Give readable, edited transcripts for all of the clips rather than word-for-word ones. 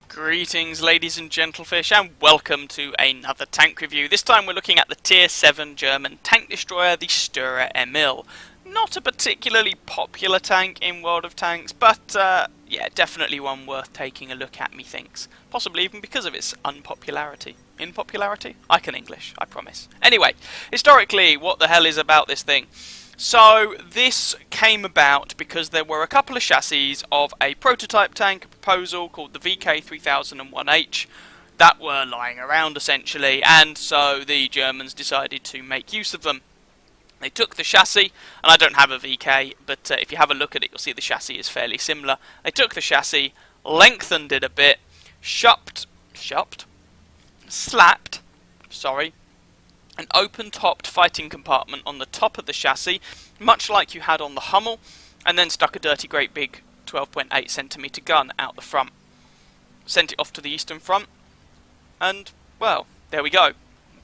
Greetings ladies and gentlefish, and welcome to another tank review. This time we're looking at the Tier 7 German tank destroyer, the Sturer Emil. Not a particularly popular tank in World of Tanks, but yeah, definitely one worth taking a look at, methinks. Possibly even because of its unpopularity. Impopularity? I can English, I promise. Anyway, historically, what the hell is about this thing? So this came about because there were a couple of chassis of a prototype tank proposal called the VK3001H that were lying around essentially, and so the Germans decided to make use of them. They took the chassis, and I don't have a VK, but if you have a look at it you'll see the chassis is fairly similar. They took the chassis, lengthened it a bit, slapped an open-topped fighting compartment on the top of the chassis, much like you had on the Hummel, and then stuck a dirty great big 12.8cm gun out the front. Sent it off to the Eastern Front, and, well, there we go.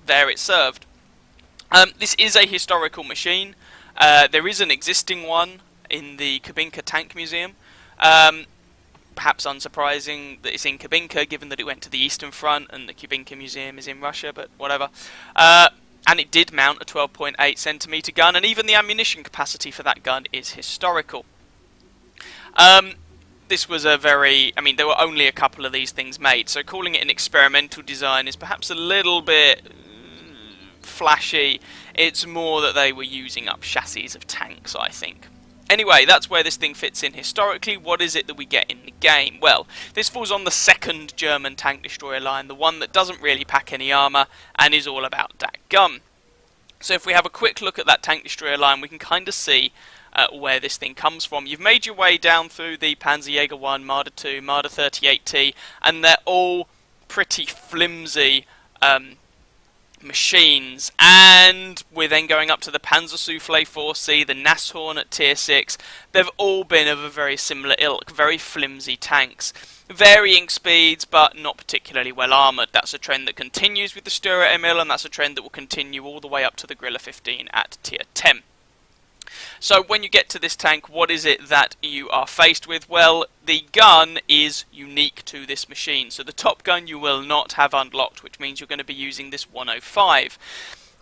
There it served. This is a historical machine. There is an existing one in the Kubinka Tank Museum. Perhaps unsurprising that it's in Kubinka, given that it went to the Eastern Front and the Kubinka Museum is in Russia, but whatever. And it did mount a 12.8cm gun, and even the ammunition capacity for that gun is historical. This was a there were only a couple of these things made, so calling it an experimental design is perhaps a little bit flashy. It's more that they were using up chassis of tanks, I think. Anyway, that's where this thing fits in historically. What is it that we get in the game? Well, this falls on the second German tank destroyer line, the one that doesn't really pack any armour and is all about that gun. So if we have a quick look at that tank destroyer line, we can kind of see where this thing comes from. You've made your way down through the Panzerjäger 1, Marder 2, Marder 38T, and they're all pretty flimsy machines, and we're then going up to the Panzersoufflé 4C, the Nashorn at Tier 6. They've all been of a very similar ilk, very flimsy tanks. Varying speeds, but not particularly well armoured. That's a trend that continues with the Sturer Emil, and that's a trend that will continue all the way up to the Grille 15 at Tier 10. So when you get to this tank, what is it that you are faced with? Well, the gun is unique to this machine. So the top gun you will not have unlocked, which means you're going to be using this 105,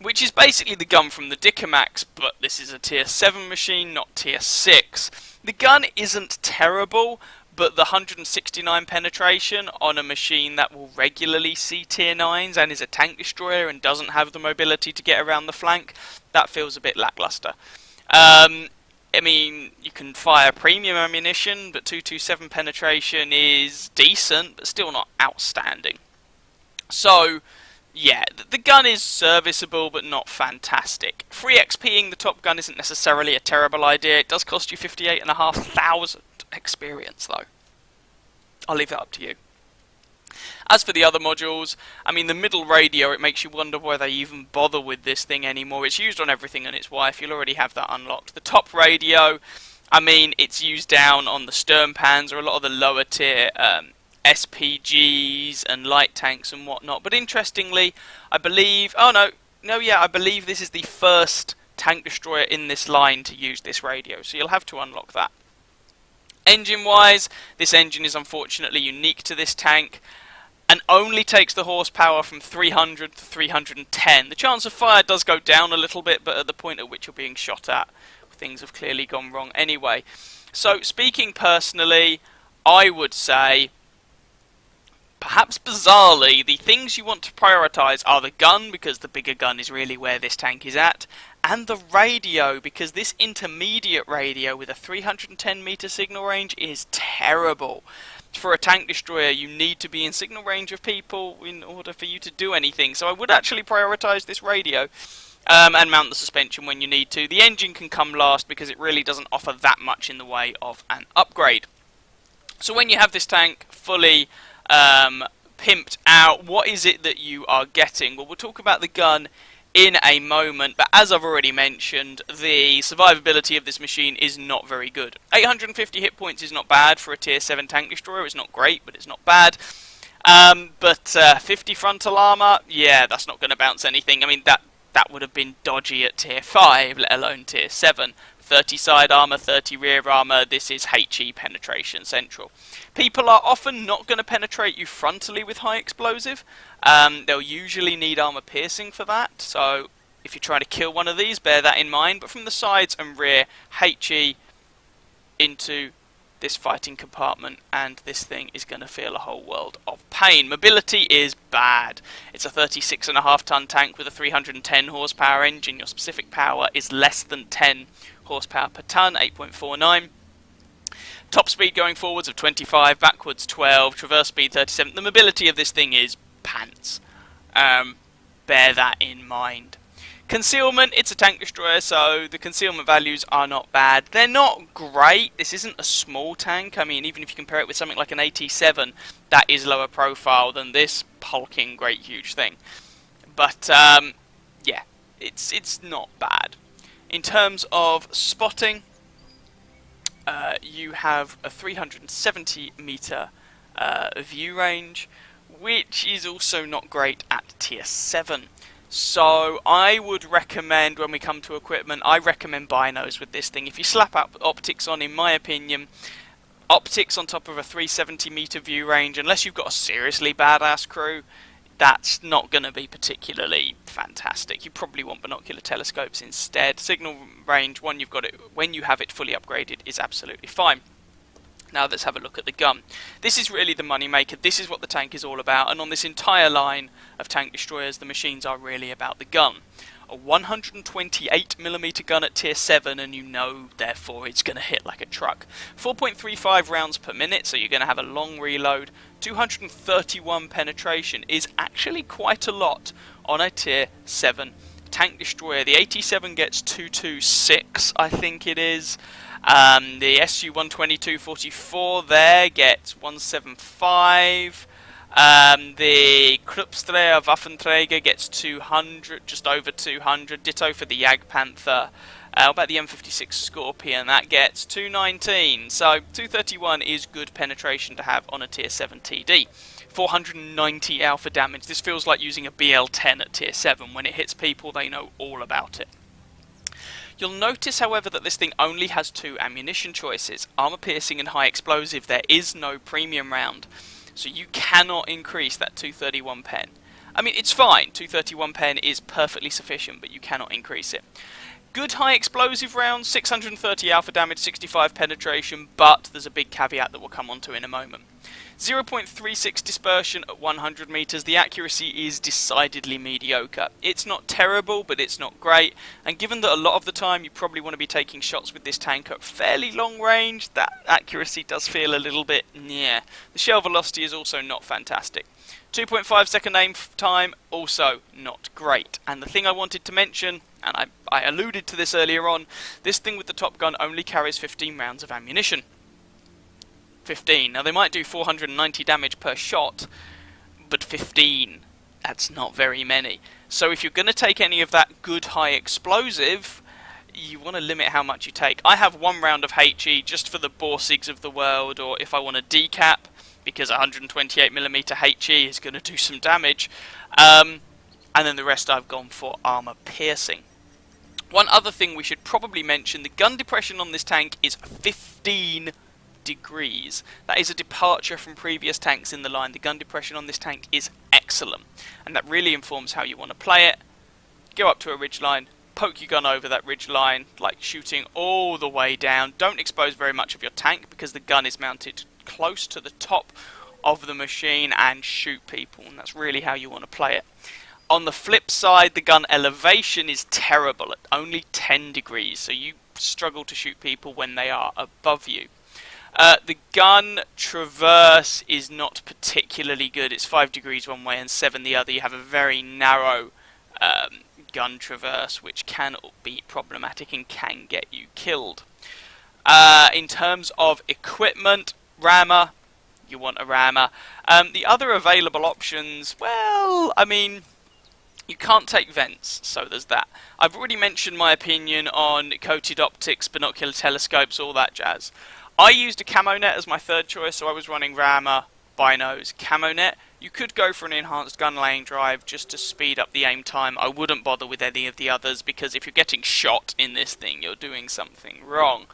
which is basically the gun from the Dicamax, but this is a Tier 7 machine, not Tier 6. The gun isn't terrible, but the 169 penetration on a machine that will regularly see Tier 9s and is a tank destroyer and doesn't have the mobility to get around the flank, that feels a bit lackluster. I mean, you can fire premium ammunition, but 227 penetration is decent, but still not outstanding. So, yeah, the gun is serviceable, but not fantastic. Free XPing the top gun isn't necessarily a terrible idea. It does cost you 58,500 experience, though. I'll leave that up to you. As for the other modules, I mean, the middle radio, it makes you wonder why they even bother with this thing anymore. It's used on everything and its wife, you'll already have that unlocked. The top radio, I mean, it's used down on the Sturmpans or a lot of the lower tier SPGs and light tanks and whatnot. But interestingly, I believe, I believe this is the first tank destroyer in this line to use this radio, so you'll have to unlock that. Engine-wise, this engine is unfortunately unique to this tank, and only takes the horsepower from 300 to 310. The chance of fire does go down a little bit, but at the point at which you're being shot at, things have clearly gone wrong anyway. So, speaking personally, I would say, perhaps bizarrely, the things you want to prioritise are the gun, because the bigger gun is really where this tank is at, and the radio, because this intermediate radio with a 310 meter signal range is terrible. For a tank destroyer, you need to be in signal range of people in order for you to do anything. So I would actually prioritise this radio and mount the suspension when you need to. The engine can come last because it really doesn't offer that much in the way of an upgrade. So when you have this tank fully pimped out, what is it that you are getting? Well, we'll talk about the gun in a moment, but as I've already mentioned, the survivability of this machine is not very good. 850 hit points is not bad for a Tier 7 tank destroyer. It's not great, but it's not bad. But 50 frontal armour, yeah, that's not going to bounce anything. I mean, that would have been dodgy at Tier 5, let alone Tier 7. 30 side armour, 30 rear armour. This is HE penetration central. People are often not going to penetrate you frontally with high explosive. They'll usually need armour piercing for that, so if you're trying to kill one of these, bear that in mind. But from the sides and rear, HE into this fighting compartment, and this thing is going to feel a whole world of pain. Mobility is bad. It's a 36.5 ton tank with a 310 horsepower engine. Your specific power is less than 10 horsepower per ton, 8.49. Top speed going forwards of 25, backwards 12, traverse speed 37. The mobility of this thing is pants. Bear that in mind. Concealment, it's a tank destroyer, so the concealment values are not bad. They're not great. This isn't a small tank. I mean, even if you compare it with something like an AT-7, that is lower profile than this hulking, great, huge thing. But, yeah, it's not bad. In terms of spotting, you have a 370 meter view range, which is also not great at tier 7. So I would recommend, when we come to equipment, I recommend binos with this thing. If you slap up optics on, in my opinion, optics on top of a 370 meter view range, unless you've got a seriously badass crew, that's not going to be particularly fantastic. You probably want binocular telescopes instead. Signal range, when you have it fully upgraded, is absolutely fine. Now let's have a look at the gun. This is really the money maker. This is what the tank is all about, and on this entire line of tank destroyers, the machines are really about the gun. A 128mm gun at tier 7, and you know, therefore, it's going to hit like a truck. 4.35 rounds per minute, so you're going to have a long reload. 231 penetration is actually quite a lot on a tier 7 tank destroyer. The AT-7 gets 226, I think it is. The Su-122-44 there gets 175. The Kruppstreher Waffenträger gets 200, just over 200. Ditto for the Jagdpanther. How about the M56 Scorpion? That gets 219. So 231 is good penetration to have on a tier 7 TD. 490 alpha damage. This feels like using a BL-10 at tier 7. When it hits people, they know all about it. You'll notice, however, that this thing only has 2 ammunition choices, armor piercing and high explosive. There is no premium round, so you cannot increase that 231 pen. I mean, it's fine, 231 pen is perfectly sufficient, but you cannot increase it. Good high explosive rounds, 630 alpha damage, 65 penetration, but there's a big caveat that we'll come on to in a moment. 0.36 dispersion at 100 meters. The accuracy is decidedly mediocre. It's not terrible, but it's not great. And given that a lot of the time you probably want to be taking shots with this tank at fairly long range, that accuracy does feel a little bit, yeah. The shell velocity is also not fantastic. 2.5 second aim time, also not great. And the thing I wanted to mention, and I alluded to this earlier on, this thing with the top gun only carries 15 rounds of ammunition. 15. Now they might do 490 damage per shot, but 15, that's not very many. So if you're going to take any of that good high explosive, you want to limit how much you take. I have 1 round of HE just for the Borsigs of the world, or if I want a decap, because 128mm HE is going to do some damage, and then the rest I've gone for armor piercing. One other thing we should probably mention, the gun depression on this tank is 15 degrees. That is a departure from previous tanks in the line. The gun depression on this tank is excellent, and that really informs how you want to play it. Go up to a ridgeline, poke your gun over that ridgeline, like shooting all the way down. Don't expose very much of your tank because the gun is mounted close to the top of the machine, and shoot people, and that's really how you want to play it. On the flip side, the gun elevation is terrible at only 10 degrees, so you struggle to shoot people when they are above you. The gun traverse is not particularly good. It's 5 degrees one way and 7 the other. You have a very narrow gun traverse, which can be problematic and can get you killed. In terms of equipment, rammer, you want a rammer. The other available options, well, I mean, you can't take vents, so there's that. I've already mentioned my opinion on coated optics, binocular telescopes, all that jazz. I used a camo net as my third choice, so I was running rammer, binos, camo net. You could go for an enhanced gun lane drive just to speed up the aim time. I wouldn't bother with any of the others, because if you're getting shot in this thing, you're doing something wrong.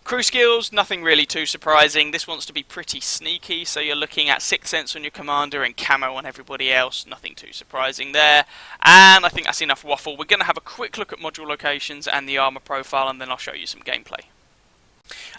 Crew skills, nothing really too surprising. This wants to be pretty sneaky, so you're looking at 6th Sense on your commander and camo on everybody else. Nothing too surprising there. And I think that's enough waffle. We're going to have a quick look at module locations and the armor profile, and then I'll show you some gameplay.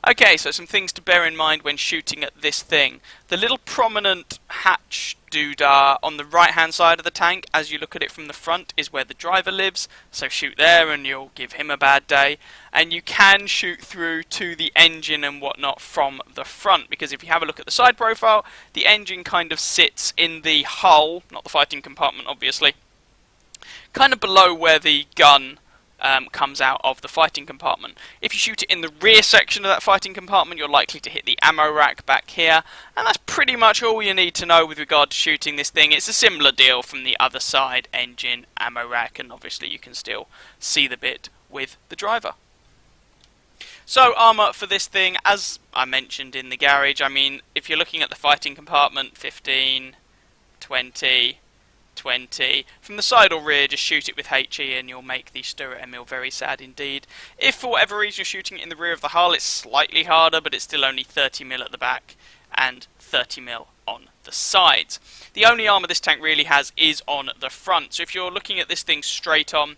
Okay, so some things to bear in mind when shooting at this thing. The little prominent hatch doodah on the right hand side of the tank, as you look at it from the front, is where the driver lives, so shoot there and you'll give him a bad day. And you can shoot through to the engine and whatnot from the front, because if you have a look at the side profile, the engine kind of sits in the hull, not the fighting compartment obviously, kind of below where the gun comes out of the fighting compartment. If you shoot it in the rear section of that fighting compartment, you're likely to hit the ammo rack back here, and that's pretty much all you need to know with regard to shooting this thing. It's a similar deal from the other side, engine, ammo rack, and obviously you can still see the bit with the driver. So armour for this thing, as I mentioned in the garage, I mean, if you're looking at the fighting compartment, 15, 20, 20. From the side or rear, just shoot it with HE and you'll make the Sturer Emil very sad indeed. If for whatever reason you're shooting it in the rear of the hull, it's slightly harder, but it's still only 30mm at the back and 30mm on the sides. The only armour this tank really has is on the front. So if you're looking at this thing straight on,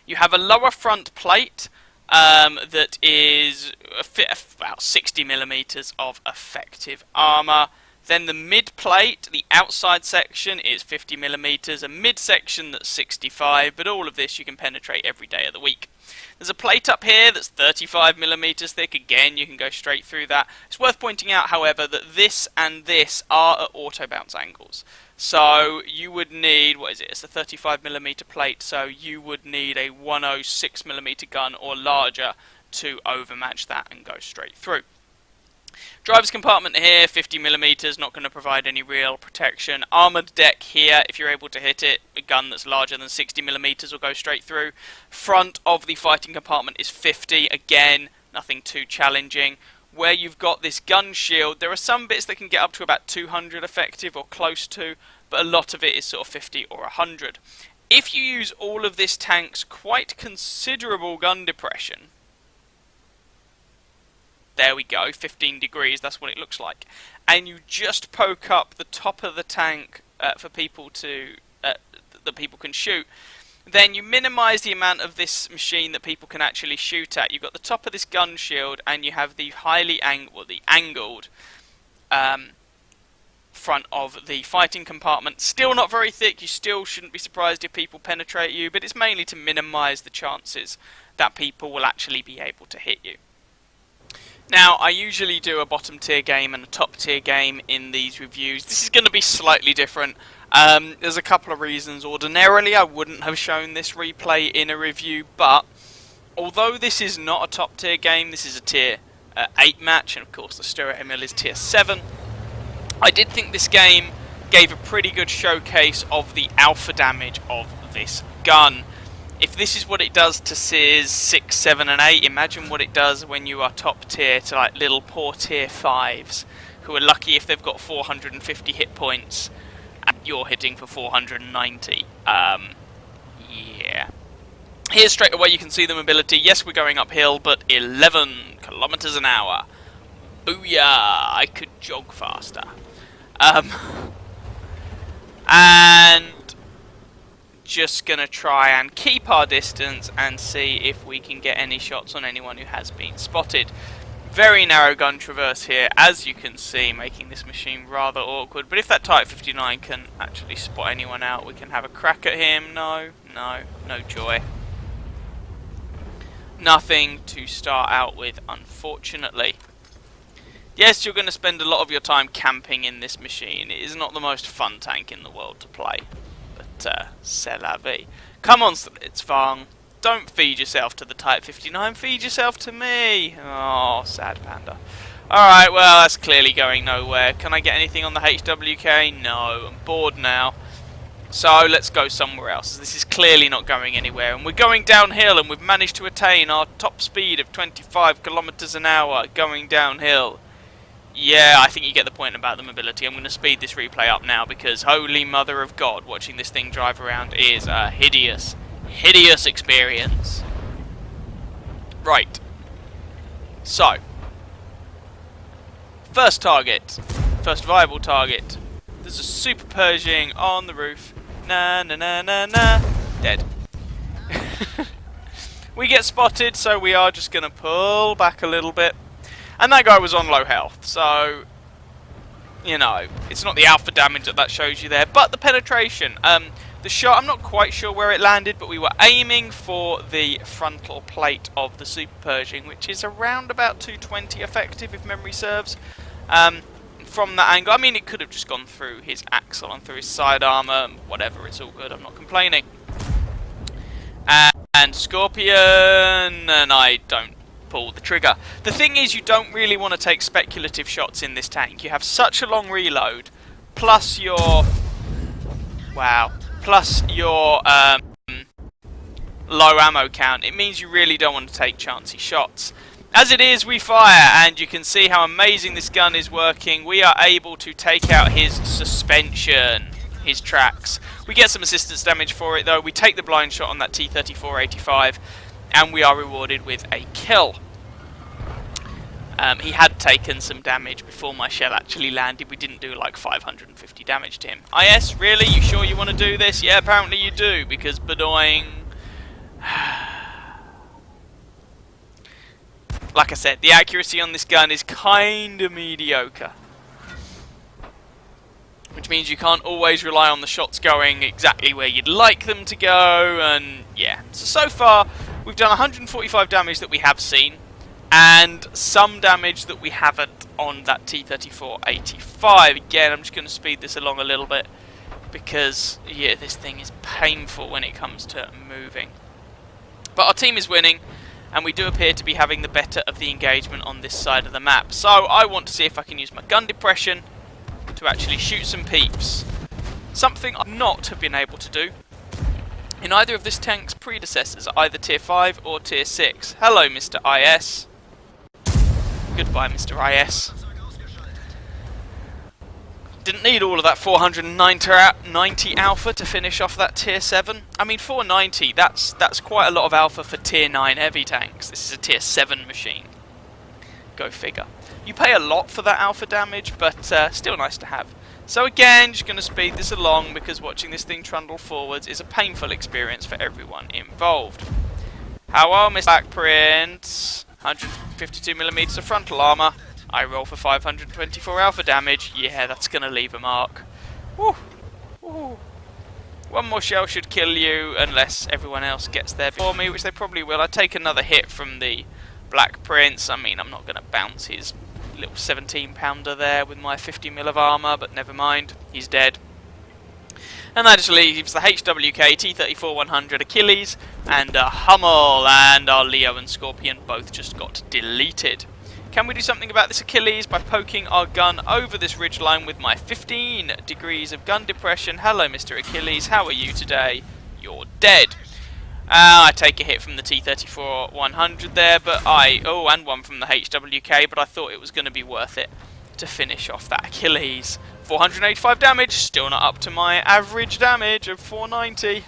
you have a lower front plate that is about 60mm of effective armour. Then the mid plate, the outside section, is 50mm, a mid section that's 65, but all of this you can penetrate every day of the week. There's a plate up here that's 35mm thick. Again, you can go straight through that. It's worth pointing out, however, that this and this are at auto bounce angles. So you would need, what is it? It's a 35mm plate, so you would need a 106mm gun or larger to overmatch that and go straight through. Driver's compartment here, 50mm, not going to provide any real protection. Armoured deck here, if you're able to hit it, a gun that's larger than 60mm will go straight through. Front of the fighting compartment is 50, again, nothing too challenging. Where you've got this gun shield, there are some bits that can get up to about 200 effective or close to, but a lot of it is sort of 50 or 100. If you use all of this tank's quite considerable gun depression, there we go, 15 degrees, that's what it looks like. And you just poke up the top of the tank for people to, that people can shoot. Then you minimise the amount of this machine that people can actually shoot at. You've got the top of this gun shield, and you have the highly angled front of the fighting compartment. Still not very thick. You still shouldn't be surprised if people penetrate you, but it's mainly to minimise the chances that people will actually be able to hit you. Now, I usually do a bottom tier game and a top tier game in these reviews. This is going to be slightly different. There's a couple of reasons. Ordinarily, I wouldn't have shown this replay in a review, but although this is not a top tier game, this is a tier 8 match, and of course the Sturer Emil is tier 7. I did think this game gave a pretty good showcase of the alpha damage of this gun. If this is what it does to Sears 6, 7 and 8, imagine what it does when you are top tier to like little poor tier 5s who are lucky if they've got 450 hit points and you're hitting for 490. Yeah. Here straight away you can see the mobility. Yes, we're going uphill, but 11 kilometers an hour. Booyah! I could jog faster. And just gonna try and keep our distance and see if we can get any shots on anyone who has been spotted. Very narrow gun traverse here, as you can see, making this machine rather awkward. But if that Type 59 can actually spot anyone out, we can have a crack at him. No joy. Nothing to start out with, unfortunately. Yes, you're going to spend a lot of your time camping in this machine. It is not the most fun tank in the world to play. C'est la vie. Come on, Slitzfang. Don't feed yourself to the Type 59, feed yourself to me. Oh, sad panda. Alright, well, that's clearly going nowhere. Can I get anything on the HWK? No, I'm bored now. So, let's go somewhere else. This is clearly not going anywhere. And we're going downhill, and we've managed to attain our top speed of 25 kilometers an hour going downhill. Yeah, I think you get the point about the mobility. I'm going to speed this replay up now because holy mother of God, watching this thing drive around is a hideous, hideous experience. Right. So, first target, first viable target. There's a Super Pershing on the roof. Na na na na na. Dead. We get spotted, so we are just going to pull back a little bit. And that guy was on low health, so, you know, it's not the alpha damage that shows you there, but the penetration. The shot, I'm not quite sure where it landed, but we were aiming for the frontal plate of the Super Pershing, which is around about 220 effective, if memory serves. From that angle, I mean, it could have just gone through his axle and through his side armour, whatever, it's all good, I'm not complaining. And Scorpion, and I don't pull the trigger. The thing is, you don't really want to take speculative shots in this tank. You have such a long reload, plus your... wow. Plus your low ammo count. It means you really don't want to take chancy shots. As it is, we fire, and you can see how amazing this gun is working. We are able to take out his suspension, his tracks. We get some assistance damage for it, though. We take the blind shot on that T-34-85, and we are rewarded with a kill. He had taken some damage before my shell actually landed. We didn't do like 550 damage to him. IS, really? You sure you want to do this? Yeah, apparently you do, because Bedoing... Like I said, the accuracy on this gun is kinda mediocre. Which means you can't always rely on the shots going exactly where you'd like them to go, and yeah. So far, we've done 145 damage that we have seen, and some damage that we haven't on that T-34-85. Again, I'm just going to speed this along a little bit, because, yeah, this thing is painful when it comes to moving. But our team is winning, and we do appear to be having the better of the engagement on this side of the map. So I want to see if I can use my gun depression to actually shoot some peeps. Something I've not have been able to do in either of this tank's predecessors, either Tier 5 or Tier 6. Hello, Mr. IS. Goodbye, Mr. IS. Didn't need all of that 490 alpha to finish off that Tier 7. I mean, 490, that's quite a lot of alpha for Tier 9 heavy tanks. This is a Tier 7 machine. Go figure. You pay a lot for that alpha damage, but still nice to have. So again, just going to speed this along, because watching this thing trundle forwards is a painful experience for everyone involved. How are Mr. Blackprint? 152mm of frontal armour. I roll for 524 alpha damage. Yeah, that's going to leave a mark. Woo. Woo. One more shell should kill you, unless everyone else gets there before me, which they probably will. I take another hit from the Black Prince. I mean, I'm not going to bounce his little 17-pounder there with my 50mm of armour, but never mind. He's dead. And that just leaves the HWK, T-34-100 Achilles, and a Hummel, and our Leo and Scorpion both just got deleted. Can we do something about this Achilles by poking our gun over this ridgeline with my 15 degrees of gun depression? Hello, Mr. Achilles, how are you today? You're dead. I take a hit from the T-34-100 there, but and one from the HWK, but I thought it was going to be worth it to finish off that Achilles. 485 damage, still not up to my average damage of 490. You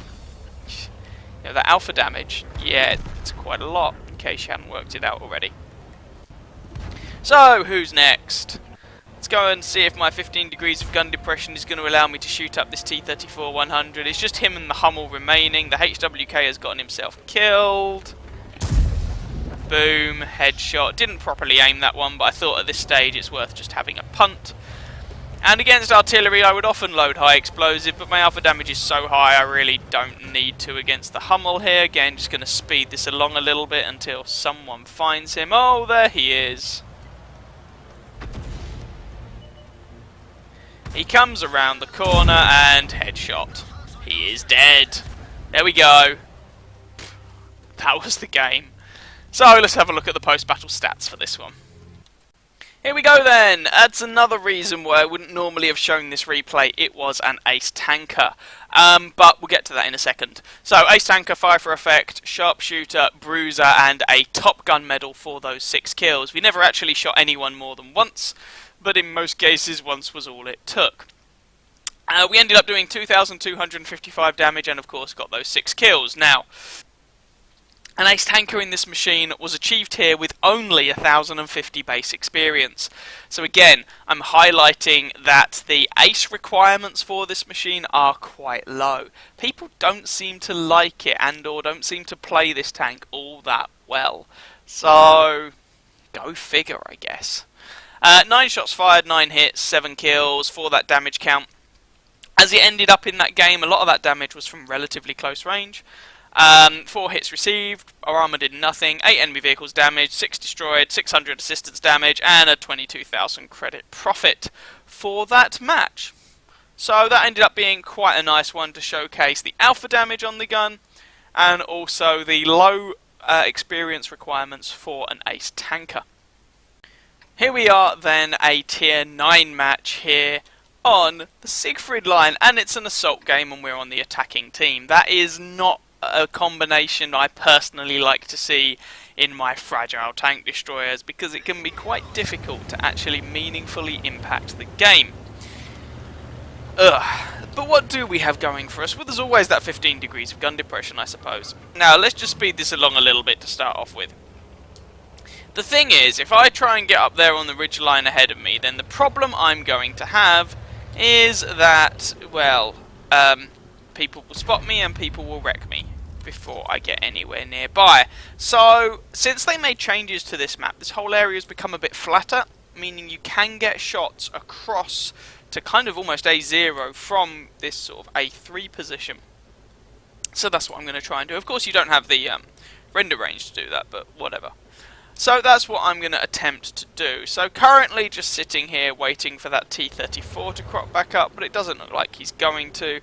know, that alpha damage, yeah, it's quite a lot, in case you hadn't worked it out already. So, who's next? Let's go and see if my 15 degrees of gun depression is going to allow me to shoot up this T-34-100. It's just him and the Hummel remaining. The HWK has gotten himself killed. Boom, headshot. Didn't properly aim that one, but I thought at this stage it's worth just having a punt. And against artillery, I would often load high explosive, but my alpha damage is so high I really don't need to against the Hummel here. Again, just going to speed this along a little bit until someone finds him. Oh, there he is. He comes around the corner and headshot. He is dead. There we go. That was the game. So let's have a look at the post-battle stats for this one. Here we go then! That's another reason why I wouldn't normally have shown this replay. It was an ace tanker. But we'll get to that in a second. So, ace tanker, fire for effect, sharpshooter, bruiser, and a Top Gun medal for those 6 kills. We never actually shot anyone more than once, but in most cases once was all it took. We ended up doing 2,255 damage and of course got those 6 kills. Now, an ace tanker in this machine was achieved here with only 1,050 base experience. So again, I'm highlighting that the ace requirements for this machine are quite low. People don't seem to like it and or don't seem to play this tank all that well. So, go figure, I guess. 9 shots fired, 9 hits, 7 kills for that damage count. As it ended up in that game, a lot of that damage was from relatively close range. 4 hits received, our armour did nothing, 8 enemy vehicles damaged, 6 destroyed, 600 assistance damage, and a 22,000 credit profit for that match. So that ended up being quite a nice one to showcase the alpha damage on the gun, and also the low experience requirements for an ace tanker. Here we are then, a tier 9 match here on the Siegfried line, and it's an assault game and we're on the attacking team. That is not a combination I personally like to see in my fragile tank destroyers because it can be quite difficult to actually meaningfully impact the game. But what do we have going for us? Well, there's always that 15 degrees of gun depression, I suppose. Now, let's just speed this along a little bit to start off with. The thing is, if I try and get up there on the ridge line ahead of me, then the problem I'm going to have is that, well, people will spot me and people will wreck me before I get anywhere nearby. So, since they made changes to this map, this whole area has become a bit flatter, meaning you can get shots across to kind of almost A0 from this sort of A3 position. So that's what I'm going to try and do. Of course you don't have the render range to do that, but whatever. So that's what I'm going to attempt to do. So currently just sitting here waiting for that T-34 to crop back up, but it doesn't look like he's going to.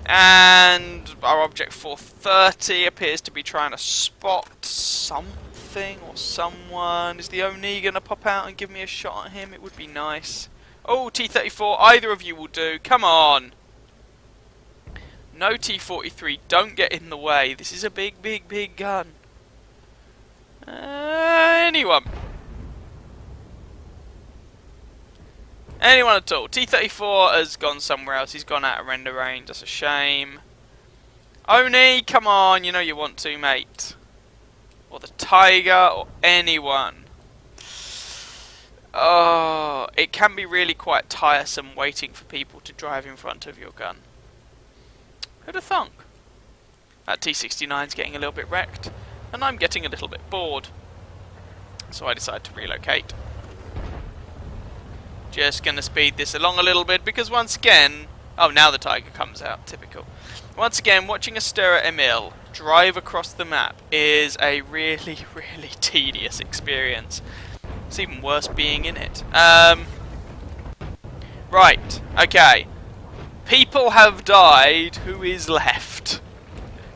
And our object 430 appears to be trying to spot something or someone. Is the Oni going to pop out and give me a shot at him? It would be nice. Oh, T-34, either of you will do. Come on. No T-43, don't get in the way. This is a big, big, big gun. Anyone. Anyone at all. T-34 has gone somewhere else. He's gone out of render range. That's a shame. Oni, come on. You know you want to, mate. Or the Tiger, or anyone. Oh, it can be really quite tiresome waiting for people to drive in front of your gun. Who'd have thunk? That T-69's getting a little bit wrecked, and I'm getting a little bit bored. So I decide to relocate. Just going to speed this along a little bit because once again... Oh, now the Tiger comes out. Typical. Once again, watching a Sturer Emil drive across the map is a really, really tedious experience. It's even worse being in it. Right. Okay. People have died. Who is left?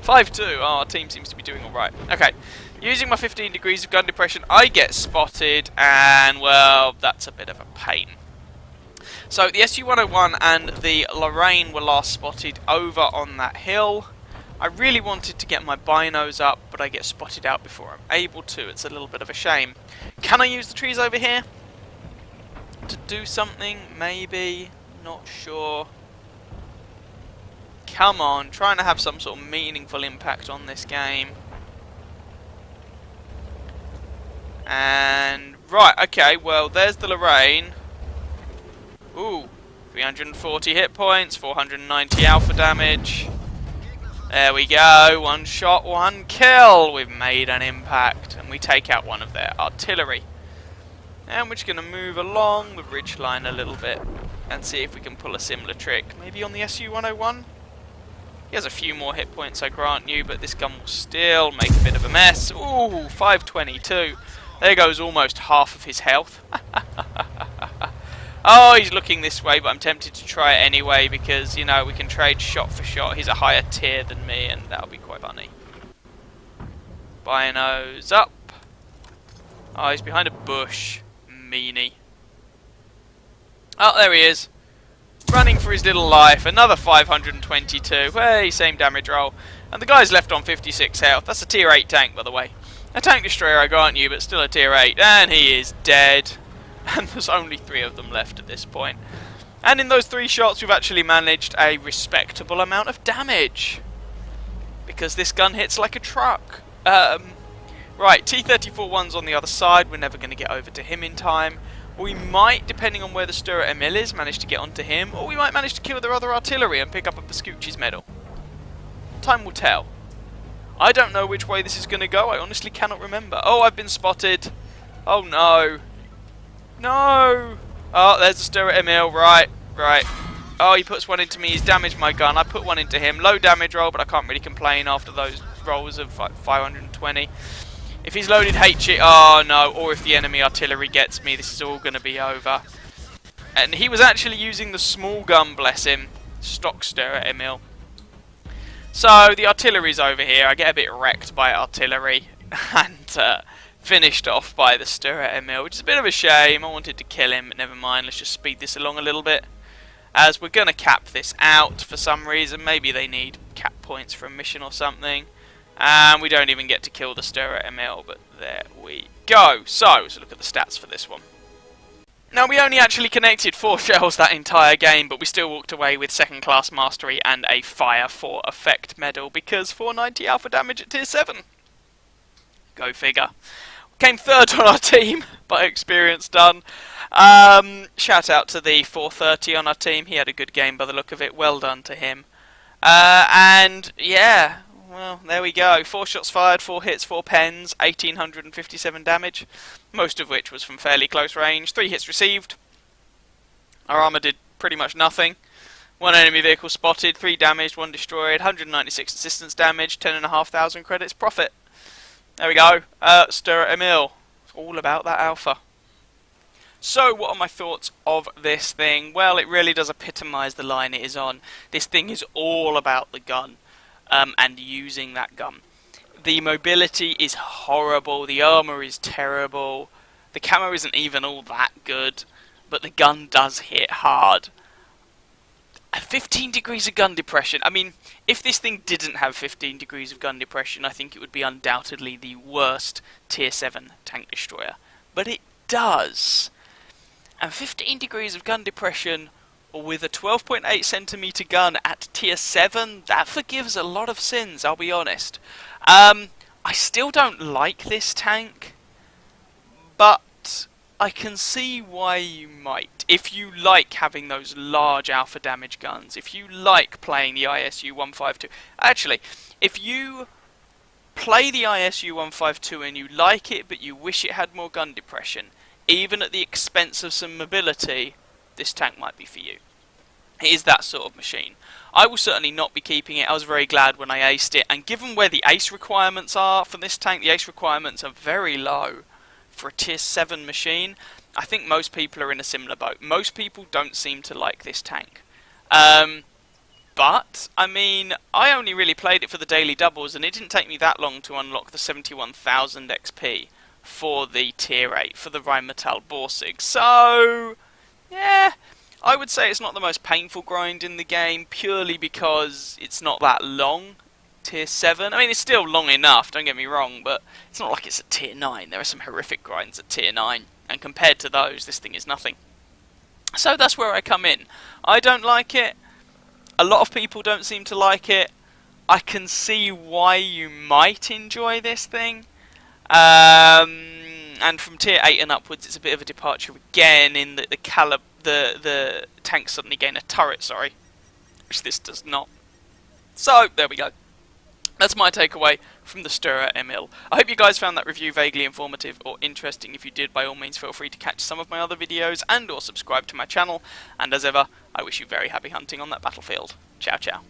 5-2. Oh, our team seems to be doing alright. Okay. Using my 15 degrees of gun depression, I get spotted, and, well, that's a bit of a pain. So, the SU-101 and the Lorraine were last spotted over on that hill. I really wanted to get my binos up, but I get spotted out before I'm able to. It's a little bit of a shame. Can I use the trees over here to do something? Maybe. Not sure. Come on, trying to have some sort of meaningful impact on this game. And, right, okay, well, there's the Lorraine. Ooh, 340 hit points, 490 alpha damage. There we go, 1 shot, 1 kill. We've made an impact, and we take out one of their artillery. And we're just going to move along the ridgeline a little bit and see if we can pull a similar trick. Maybe on the SU-101? He has a few more hit points, I grant you, but this gun will still make a bit of a mess. Ooh, 522. There goes almost half of his health. Oh, he's looking this way, but I'm tempted to try it anyway because, you know, we can trade shot for shot. He's a higher tier than me, and that'll be quite funny. Binos up. Oh, he's behind a bush. meanie. Oh, there he is. Running for his little life. Another 522. Hey, same damage roll. And the guy's left on 56 health. That's a tier 8 tank, by the way. A tank destroyer, I grant you, but still a tier 8. And he is dead. And there's only 3 of them left at this point. And in those 3 shots, we've actually managed a respectable amount of damage. Because this gun hits like a truck. Right, T-34-1's on the other side. We're never going to get over to him in time. We might, depending on where the Sturer Emil is, manage to get onto him. Or we might manage to kill their other artillery and pick up a Pascucci's medal. Time will tell. I don't know which way this is going to go. I honestly cannot remember. Oh, I've been spotted. Oh, no. No. Oh, there's the Sturer Emil. Right. Oh, he puts one into me. He's damaged my gun. I put one into him. Low damage roll, but I can't really complain after those rolls of 520. If he's loaded HE, oh no, or if the enemy artillery gets me, this is all going to be over. And he was actually using the small gun, bless him. Stock Sturer Emil. So, the artillery's over here. I get a bit wrecked by artillery. And finished off by the Sturer Emil, which is a bit of a shame. I wanted to kill him, but never mind. Let's just speed this along a little bit. As we're going to cap this out for some reason. Maybe they need cap points for a mission or something. And we don't even get to kill the Sturer Emil, but there we go. So, let's look at the stats for this one. Now, we only actually connected 4 shells that entire game, but we still walked away with 2nd class mastery and a Fire for Effect medal, because 490 alpha damage at tier 7. Go figure. Came 3rd on our team, by experience done. Shout out to the 430 on our team. He had a good game by the look of it. Well done to him. And, yeah... Well, there we go. 4 shots fired, 4 hits, 4 pens, 1,857 damage. Most of which was from fairly close range. 3 hits received. Our armour did pretty much nothing. 1 enemy vehicle spotted, 3 damaged, 1 destroyed, 196 assistance damage, 10,500 credits profit. There we go. Sturer Emil. It's all about that alpha. So, what are my thoughts of this thing? Well, it really does epitomise the line it is on. This thing is all about the gun. And using that gun. The mobility is horrible, the armour is terrible, the camo isn't even all that good, but the gun does hit hard. 15 degrees of gun depression. I mean, if this thing didn't have 15 degrees of gun depression, I think it would be undoubtedly the worst tier 7 tank destroyer. But it does. And 15 degrees of gun depression... with a 12.8 centimeter gun at tier 7, that forgives a lot of sins, I'll be honest. I still don't like this tank, but I can see why you might. If you like having those large alpha damage guns, if you like playing the ISU 152, actually, if you play the ISU 152 and you like it, but you wish it had more gun depression, even at the expense of some mobility, this tank might be for you. It is that sort of machine. I will certainly not be keeping it. I was very glad when I aced it, and given where the ace requirements are for this tank, the ace requirements are very low for a tier 7 machine. I think most people are in a similar boat. Most people don't seem to like this tank. But, I mean, I only really played it for the daily doubles, and it didn't take me that long to unlock the 71,000 XP for the tier 8, for the Rheinmetall Borsig. So, yeah, I would say it's not the most painful grind in the game, purely because it's not that long. Tier 7, I mean, it's still long enough, don't get me wrong, but it's not like it's at tier 9. There are some horrific grinds at tier 9, and compared to those, this thing is nothing. So that's where I come in. I don't like it. A lot of people don't seem to like it. I can see why you might enjoy this thing. And from tier 8 and upwards, it's a bit of a departure again in that the tanks suddenly gain a turret, sorry, which this does not. So, there we go. That's my takeaway from the Sturer Emil. I hope you guys found that review vaguely informative or interesting. If you did, by all means, feel free to catch some of my other videos and or subscribe to my channel. And as ever, I wish you very happy hunting on that battlefield. Ciao, ciao.